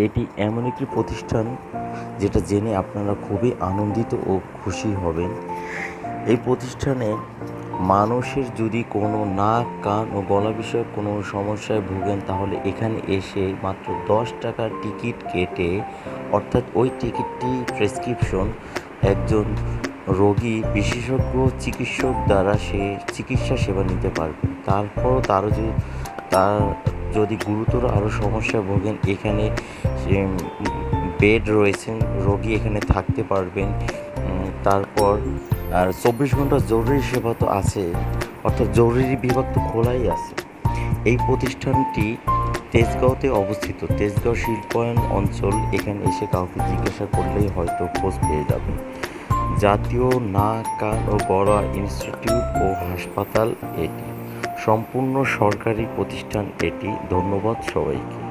এটি এমন একটি প্রতিষ্ঠান যেটা জেনে আপনারা খুবই আনন্দিত ও খুশি হবেন। এই প্রতিষ্ঠানে মানুষের যদি কোনো নাক, কান ও গলা বিষয়ক কোনো সমস্যায় ভোগেন তাহলে এখানে এসে মাত্র 10 টাকার টিকিট কেটে, অর্থাৎ ওই টিকিটটি প্রেসক্রিপশন একজন রোগী বিশেষজ্ঞ চিকিৎসক দ্বারা সে চিকিৎসা সেবা নিতে পারবে। তারপরও তার যদি গুরুতর আরও সমস্যায় ভোগেন, এখানে বেড রয়েছে, রোগী এখানে থাকতে পারবেন। তারপর আর 24 ঘন্টা জরুরি সেবা তো আছে, অর্থাৎ জরুরি বিভাগ তো খোলাই আছে। এই প্রতিষ্ঠানটি তেজগাঁওতে অবস্থিত, তেজগাঁও শিল্পায়ন অঞ্চল। এখানে এসে কাউকে জিজ্ঞাসা করলেই হয়তো খোঁজ পেয়ে যাবেন। জাতীয় নাক, কান ও গলা ইনস্টিটিউট ও হাসপাতাল এটি। সম্পূর্ণ সরকারি প্রতিষ্ঠান এটি। ধন্যবাদ সবাইকে।